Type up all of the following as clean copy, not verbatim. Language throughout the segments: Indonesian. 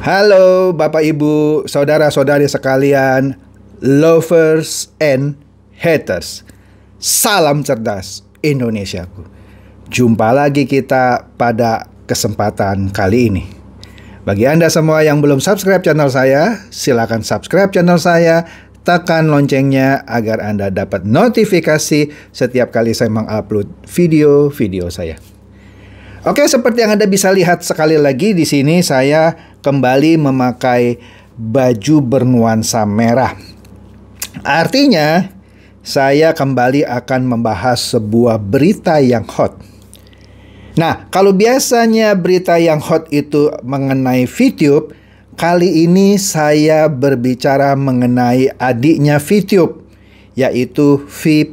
Halo Bapak Ibu, saudara-saudari sekalian, lovers and haters. Salam cerdas Indonesiaku. Jumpa lagi kita pada kesempatan kali ini. Bagi Anda semua yang belum subscribe channel saya, silakan subscribe channel saya, tekan loncengnya agar Anda dapat notifikasi setiap kali saya mengupload video-video saya. Oke, seperti yang Anda bisa lihat sekali lagi di sini saya kembali memakai baju bernuansa merah. Artinya, saya kembali akan membahas sebuah berita yang hot. Nah, kalau biasanya berita yang hot itu mengenai VTube, kali ini saya berbicara mengenai adiknya VTube, yaitu V+.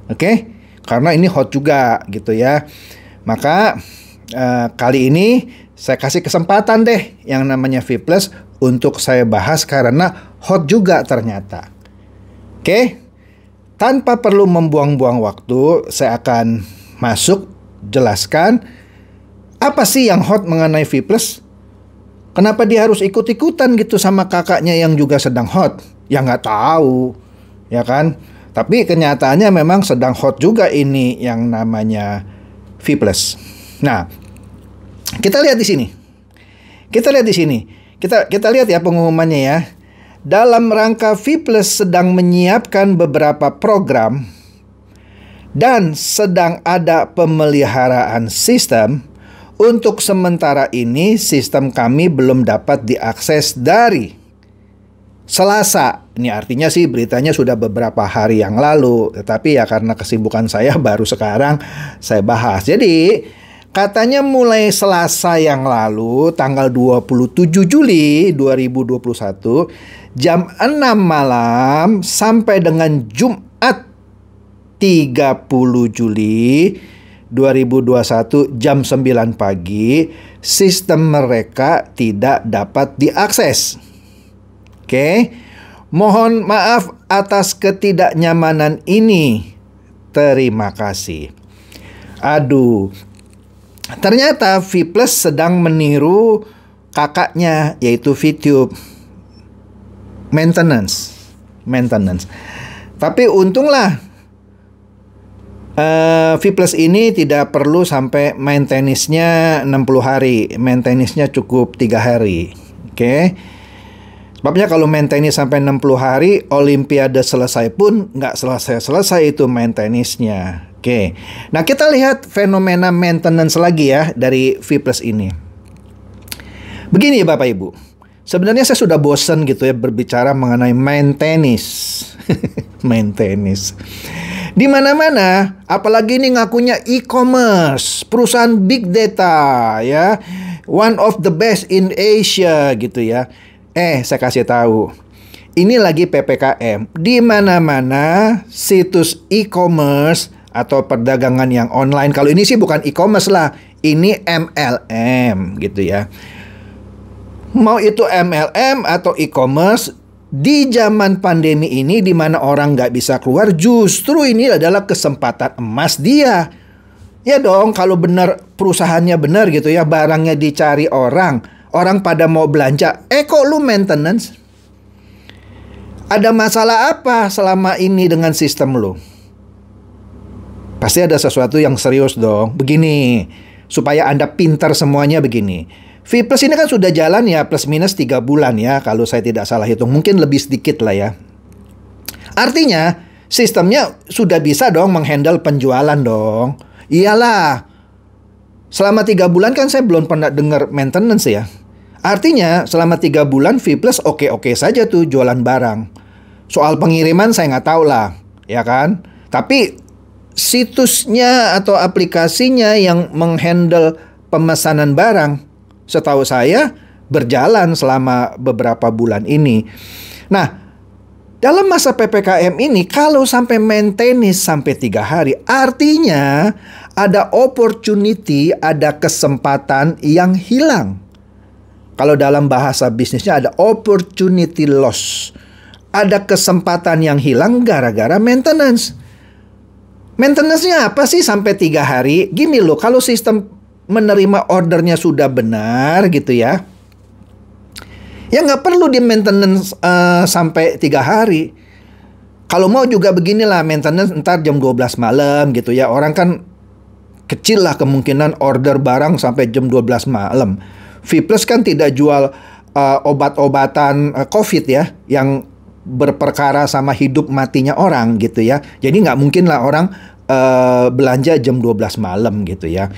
Oke? Karena ini hot juga gitu ya. Maka kali ini saya kasih kesempatan deh yang namanya V+ untuk saya bahas karena hot juga ternyata. Oke, tanpa perlu membuang-buang waktu, saya akan masuk jelaskan apa sih yang hot mengenai V+. Kenapa dia harus ikut-ikutan gitu sama kakaknya yang juga sedang hot? Ya nggak tahu, ya kan? Tapi kenyataannya memang sedang hot juga ini yang namanya V+. Nah, kita lihat di sini. Kita lihat ya pengumumannya ya. Dalam rangka V+ sedang menyiapkan beberapa program dan sedang ada pemeliharaan sistem. Untuk sementara ini sistem kami belum dapat diakses dari Selasa. Ini artinya sih beritanya sudah beberapa hari yang lalu. Tetapi ya karena kesibukan saya baru sekarang saya bahas. Jadi katanya mulai Selasa yang lalu tanggal 27 Juli 2021 jam 6 malam sampai dengan Jumat 30 Juli 2021 jam 9 pagi sistem mereka tidak dapat diakses. Oke, mohon maaf atas ketidaknyamanan ini. Terima kasih. Aduh, ternyata V+ sedang meniru kakaknya yaitu VTube. Maintenance. Tapi untunglah V+ ini tidak perlu sampai maintenance-nya 60 hari. Maintenance-nya cukup 3 hari. Oke. Sebabnya kalau maintenance sampai 60 hari, Olimpiade selesai pun nggak selesai itu maintenance-nya. Oke. Nah, kita lihat fenomena maintenance lagi ya dari V+ ini. Begini Bapak Ibu. Sebenarnya saya sudah bosan gitu ya berbicara mengenai maintenance. Maintenance. Di mana-mana, apalagi ini ngakunya e-commerce, perusahaan big data ya. One of the best in Asia gitu ya. Saya kasih tahu. Ini lagi PPKM. Di mana-mana situs e-commerce atau perdagangan yang online. Kalau ini sih bukan e-commerce lah. Ini MLM gitu ya. Mau itu MLM atau e-commerce, di zaman pandemi ini di mana orang nggak bisa keluar, justru ini adalah kesempatan emas dia. Ya dong, kalau benar perusahaannya benar gitu ya, barangnya dicari orang pada mau belanja, kok lu maintenance? Ada masalah apa selama ini dengan sistem lu? Pasti ada sesuatu yang serius dong. Begini, supaya Anda pintar semuanya begini. V+ ini kan sudah jalan ya plus minus 3 bulan ya, kalau saya tidak salah hitung. Mungkin lebih sedikit lah ya. Artinya, sistemnya sudah bisa dong menghandle penjualan dong. Iyalah. Selama 3 bulan kan saya belum pernah dengar maintenance ya. Artinya selama 3 bulan V+ oke-oke saja tuh jualan barang. Soal pengiriman saya nggak tahu lah, ya kan? Tapi situsnya atau aplikasinya yang menghandle pemesanan barang, setahu saya berjalan selama beberapa bulan ini. Nah, dalam masa PPKM ini kalau sampai maintenance sampai 3 hari, artinya ada opportunity, ada kesempatan yang hilang. Kalau dalam bahasa bisnisnya ada opportunity loss. Ada kesempatan yang hilang gara-gara maintenance. Maintenance-nya apa sih sampai 3 hari? Gini loh, kalau sistem menerima ordernya sudah benar gitu ya, Ya nggak perlu di maintenance sampai 3 hari. Kalau mau juga beginilah, maintenance ntar jam 12 malam gitu ya. Orang kan kecil lah kemungkinan order barang sampai jam 12 malam. V Plus kan tidak jual obat-obatan COVID ya, yang berperkara sama hidup matinya orang gitu ya. Jadi nggak mungkin lah orang belanja jam 12 malam gitu ya.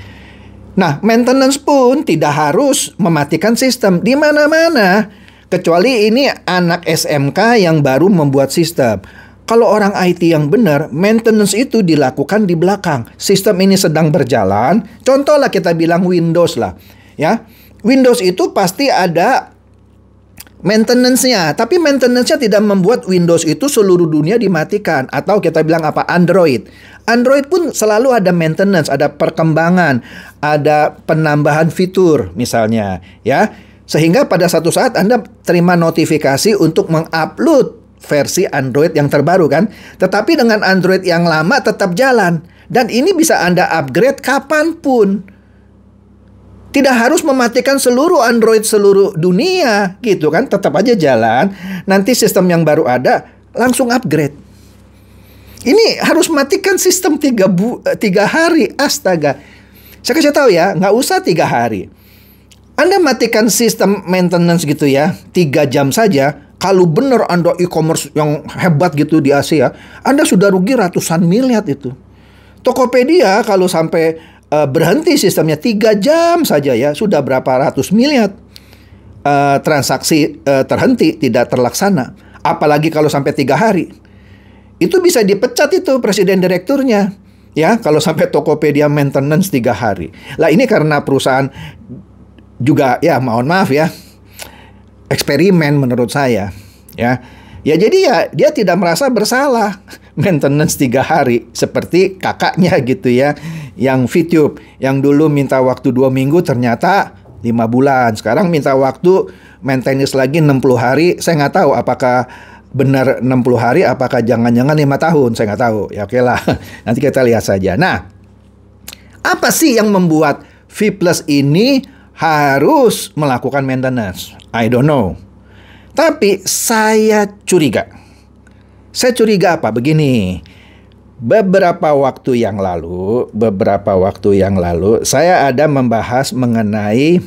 Nah, maintenance pun tidak harus mematikan sistem di mana-mana. Kecuali ini anak SMK yang baru membuat sistem. Kalau orang IT yang benar, maintenance itu dilakukan di belakang. Sistem ini sedang berjalan. Contohlah kita bilang Windows lah, ya. Windows itu pasti ada maintenance-nya, tapi maintenance-nya tidak membuat Windows itu seluruh dunia dimatikan. Atau kita bilang apa? Android. Android pun selalu ada maintenance, ada perkembangan, ada penambahan fitur misalnya, ya. Sehingga pada satu saat Anda terima notifikasi untuk mengupload versi Android yang terbaru kan. Tetapi dengan Android yang lama tetap jalan. Dan ini bisa Anda upgrade kapanpun. Tidak harus mematikan seluruh Android seluruh dunia gitu kan. Tetap aja jalan. Nanti sistem yang baru ada langsung upgrade. Ini harus matikan sistem 3 hari. Astaga. Saya kasih tahu ya, nggak usah 3 hari. Anda matikan sistem maintenance gitu ya, 3 jam saja. Kalau benar Anda e-commerce yang hebat gitu di Asia, Anda sudah rugi ratusan miliar itu. Tokopedia kalau sampai berhenti sistemnya 3 jam saja ya, sudah berapa ratus miliar transaksi terhenti, tidak terlaksana. Apalagi kalau sampai 3 hari. Itu bisa dipecat itu presiden direkturnya. Ya, kalau sampai Tokopedia maintenance 3 hari. Lah ini karena perusahaan juga ya mohon maaf ya, eksperimen menurut saya ya. Ya jadi ya dia tidak merasa bersalah maintenance 3 hari seperti kakaknya gitu ya, yang VTube yang dulu minta waktu 2 minggu ternyata 5 bulan. Sekarang minta waktu maintenance lagi 60 hari. Saya nggak tahu apakah benar 60 hari, apakah jangan-jangan 5 tahun, saya nggak tahu. Ya oke lah, nanti kita lihat saja. Nah, apa sih yang membuat V Plus ini harus melakukan maintenance? I don't know. Tapi saya curiga. Saya curiga apa? Begini. Beberapa waktu yang lalu saya ada membahas mengenai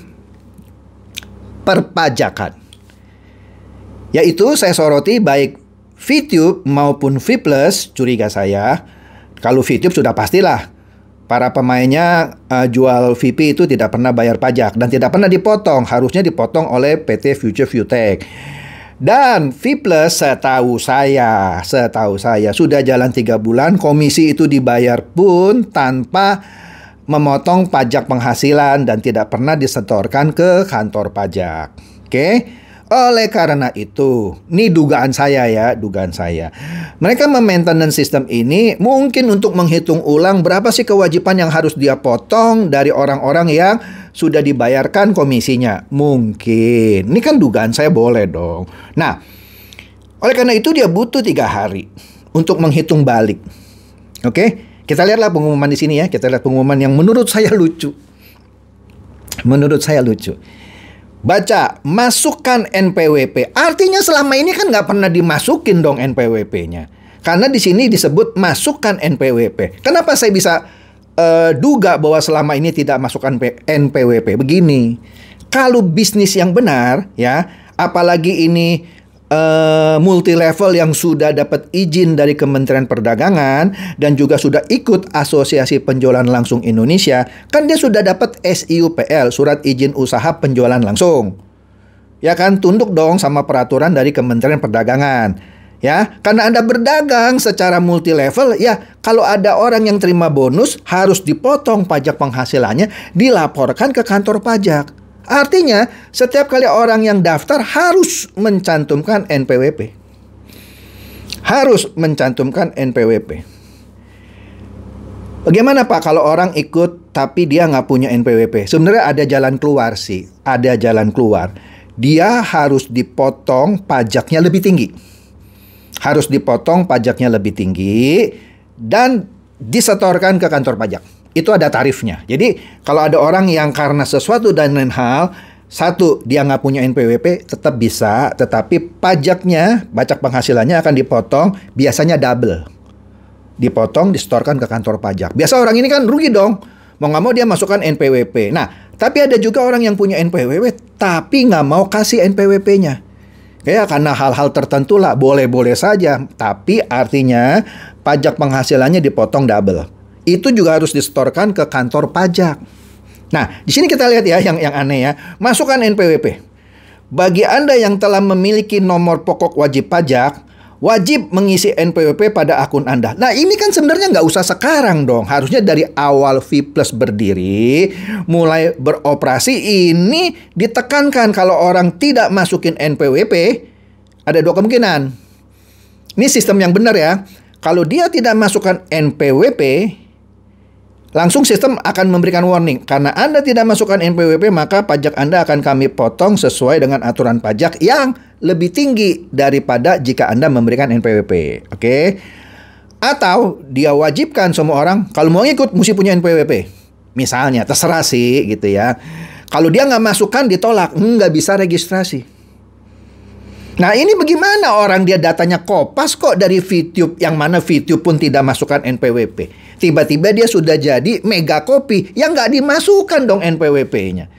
perpajakan. Yaitu saya soroti baik VTube maupun V Plus, curiga saya. Kalau VTube sudah pastilah para pemainnya jual VP itu tidak pernah bayar pajak dan tidak pernah dipotong, harusnya dipotong oleh PT Future Viewtech. Dan V Plus setahu saya sudah jalan 3 bulan, komisi itu dibayar pun tanpa memotong pajak penghasilan dan tidak pernah disetorkan ke kantor pajak. Oke? Oleh karena itu, ini dugaan saya ya, mereka memaintenance sistem ini mungkin untuk menghitung ulang berapa sih kewajiban yang harus dia potong dari orang-orang yang sudah dibayarkan komisinya. Mungkin, ini kan dugaan saya, boleh dong. Nah, oleh karena itu dia butuh 3 hari untuk menghitung balik. Oke, kita lihatlah pengumuman di sini ya. Kita lihat pengumuman yang menurut saya lucu. Baca, masukkan NPWP. Artinya selama ini kan nggak pernah dimasukin dong NPWP-nya. Karena di sini disebut masukkan NPWP. Kenapa saya bisa duga bahwa selama ini tidak masukkan NPWP? Begini, kalau bisnis yang benar ya, apalagi ini multi level yang sudah dapat izin dari Kementerian Perdagangan dan juga sudah ikut Asosiasi Penjualan Langsung Indonesia, kan dia sudah dapat SIUPL, surat izin usaha penjualan langsung. Ya kan, tunduk dong sama peraturan dari Kementerian Perdagangan. Ya, karena Anda berdagang secara multi level, ya kalau ada orang yang terima bonus harus dipotong pajak penghasilannya, dilaporkan ke kantor pajak. Artinya, setiap kali orang yang daftar harus mencantumkan NPWP. Bagaimana Pak kalau orang ikut tapi dia nggak punya NPWP? Sebenarnya ada jalan keluar sih. Dia harus dipotong pajaknya lebih tinggi. Dan disetorkan ke kantor pajak. Itu ada tarifnya. Jadi kalau ada orang yang karena sesuatu dan lain hal Satu, dia nggak punya NPWP, tetap bisa, tetapi pajaknya, pajak penghasilannya akan dipotong, biasanya double. Dipotong, disetorkan ke kantor pajak. Biasa orang ini kan rugi dong. Mau nggak mau dia masukkan NPWP. Nah, tapi ada juga orang yang punya NPWP, tapi nggak mau kasih NPWP-nya. Ya, karena hal-hal tertentu lah, boleh-boleh saja. Tapi artinya pajak penghasilannya dipotong double. Itu juga harus disetorkan ke kantor pajak. Nah, di sini kita lihat ya yang aneh ya. Masukkan NPWP. Bagi Anda yang telah memiliki nomor pokok wajib pajak, wajib mengisi NPWP pada akun Anda. Nah, ini kan sebenarnya nggak usah sekarang dong. Harusnya dari awal VPlus berdiri, mulai beroperasi, ini ditekankan kalau orang tidak masukin NPWP, ada dua kemungkinan. Ini sistem yang benar ya. Kalau dia tidak masukkan NPWP, langsung sistem akan memberikan warning. Karena Anda tidak masukkan NPWP, maka pajak Anda akan kami potong sesuai dengan aturan pajak yang lebih tinggi daripada jika Anda memberikan NPWP. Oke? Atau dia wajibkan semua orang, kalau mau ikut mesti punya NPWP. Misalnya, terserah sih gitu ya. Kalau dia nggak masukkan, ditolak. Nggak bisa registrasi. Nah, ini bagaimana orang dia datanya Kopas kok dari VTube, yang mana VTube pun tidak masukkan NPWP. Tiba-tiba dia sudah jadi Megakopi yang nggak dimasukkan dong NPWP-nya.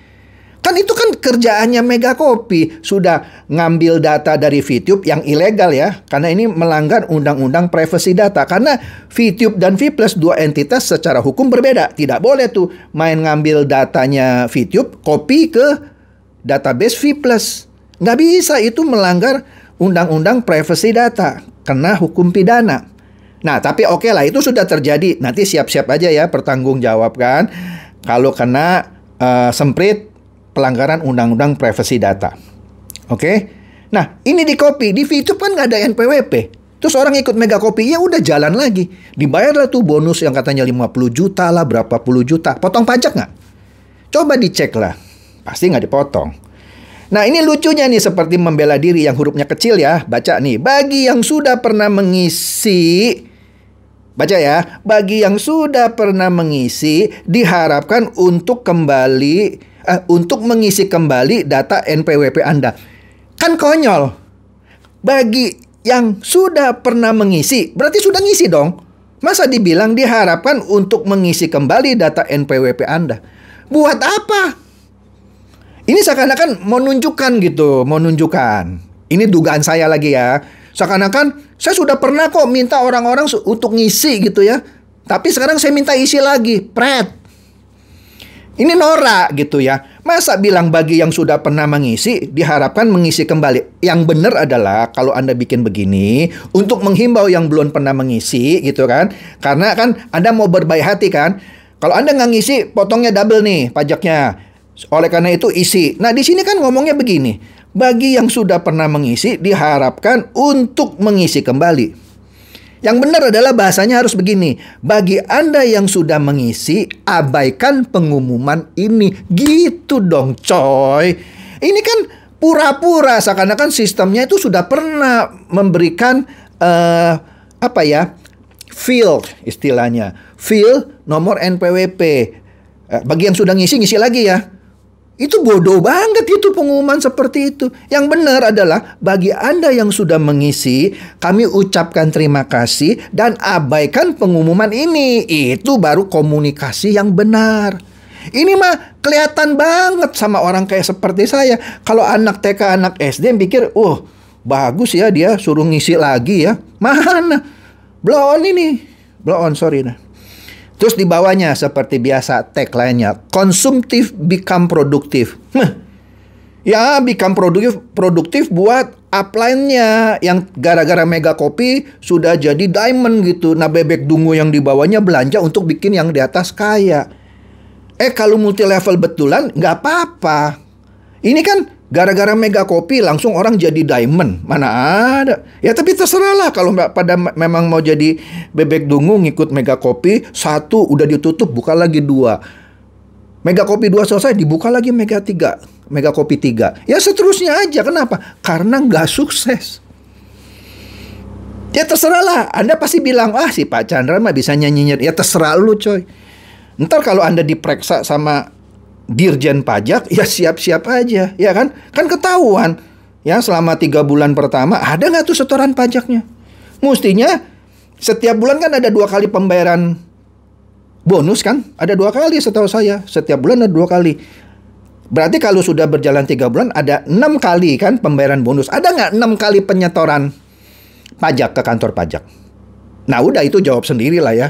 Kan itu kan kerjaannya Megakopi. Sudah ngambil data dari VTube yang ilegal ya. Karena ini melanggar undang-undang privasi data. Karena VTube dan VPlus dua entitas secara hukum berbeda. Tidak boleh tuh main ngambil datanya VTube, copy ke database VPlus. Nggak bisa, itu melanggar undang-undang privasi data, kena hukum pidana. Nah, tapi oke lah, itu sudah terjadi. Nanti siap-siap aja ya pertanggungjawabkan kalau kena semprit pelanggaran undang-undang privasi data. Oke? Nah, ini di copy, di VTube kan nggak ada NPWP. Terus orang ikut Megakopi, ya udah jalan lagi. Dibayarlah tuh bonus yang katanya 50 juta lah, berapa puluh juta. Potong pajak nggak? Coba dicek lah. Pasti nggak dipotong. Nah, ini lucunya nih, seperti membela diri yang hurufnya kecil ya. Baca nih, bagi yang sudah pernah mengisi, baca ya, bagi yang sudah pernah mengisi, diharapkan untuk mengisi kembali data NPWP Anda. Kan konyol. Bagi yang sudah pernah mengisi, berarti sudah ngisi dong. Masa dibilang diharapkan untuk mengisi kembali data NPWP Anda? Buat apa? Ini seakan-akan mau nunjukkan gitu, mau nunjukkan. Ini dugaan saya lagi ya. Seakan-akan saya sudah pernah kok minta orang-orang untuk ngisi gitu ya. Tapi sekarang saya minta isi lagi, pret. Ini norak gitu ya. Masa bilang bagi yang sudah pernah mengisi, diharapkan mengisi kembali. Yang benar adalah kalau Anda bikin begini, untuk menghimbau yang belum pernah mengisi gitu kan. Karena kan Anda mau berbaik hati kan. Kalau Anda nggak ngisi, potongnya double nih pajaknya. Oleh karena itu isi. Nah, di sini kan ngomongnya begini. Bagi yang sudah pernah mengisi, diharapkan untuk mengisi kembali. Yang benar adalah bahasanya harus begini. Bagi Anda yang sudah mengisi, abaikan pengumuman ini. Gitu dong, coy. Ini kan pura-pura seakan-akan sistemnya itu sudah pernah memberikan field istilahnya. Field nomor NPWP. Bagi yang sudah ngisi lagi ya. Itu bodoh banget itu pengumuman seperti itu. Yang benar adalah bagi Anda yang sudah mengisi, kami ucapkan terima kasih dan abaikan pengumuman ini. Itu baru komunikasi yang benar. Ini mah kelihatan banget sama orang kayak seperti saya. Kalau anak TK, anak SD pikir, bagus ya dia suruh ngisi lagi ya. Mana? Blow on ini. Blow on, sorry nah. Terus di bawahnya seperti biasa tagline-nya, konsumtif become produktif. Ya, become produktif buat upline-nya yang gara-gara Megakopi sudah jadi diamond gitu. Nah, bebek dungu yang di bawahnya belanja untuk bikin yang di atas kaya. Kalau multi level betulan nggak apa-apa. Ini kan gara-gara Megakopi langsung orang jadi diamond. Mana ada. Ya tapi terserah lah. Kalau pada memang mau jadi bebek dungu ngikut Megakopi, 1 udah ditutup, buka lagi 2. Megakopi 2 selesai, dibuka lagi Megakopi 3. Ya seterusnya aja. Kenapa? Karena nggak sukses. Ya terserah lah. Anda pasti bilang, si Pak Chandra mah bisa nyanyinya. Ya terserah lu coy. Ntar kalau Anda diperiksa sama Dirjen Pajak, ya siap-siap aja, ya kan? Kan ketahuan, ya selama 3 bulan pertama ada nggak tuh setoran pajaknya? Mestinya setiap bulan kan ada 2 kali pembayaran bonus kan? Ada 2 kali setahu saya, setiap bulan ada 2 kali. Berarti kalau sudah berjalan 3 bulan ada 6 kali kan pembayaran bonus. Ada nggak 6 kali penyetoran pajak ke kantor pajak? Nah udah itu jawab sendirilah ya.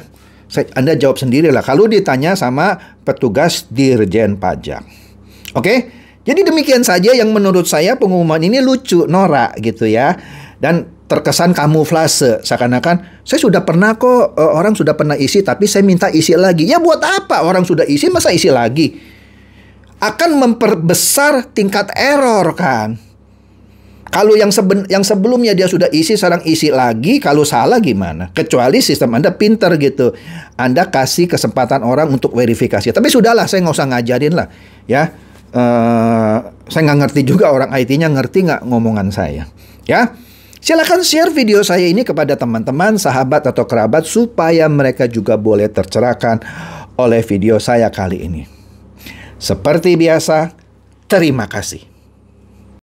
Anda jawab sendirilah kalau ditanya sama petugas Dirjen Pajak. Oke? Jadi demikian saja yang menurut saya pengumuman ini lucu, norak gitu ya. Dan terkesan kamuflase, seakan-akan saya sudah pernah kok, orang sudah pernah isi tapi saya minta isi lagi. Ya buat apa orang sudah isi masa isi lagi? Akan memperbesar tingkat error kan. Kalau yang sebelumnya dia sudah isi, sekarang isi lagi, kalau salah gimana? Kecuali sistem Anda pinter gitu. Anda kasih kesempatan orang untuk verifikasi. Tapi sudahlah, saya nggak usah ngajarin lah. Ya, saya nggak ngerti juga orang IT-nya ngerti nggak ngomongan saya. Ya, silakan share video saya ini kepada teman-teman, sahabat atau kerabat supaya mereka juga boleh tercerahkan oleh video saya kali ini. Seperti biasa, terima kasih.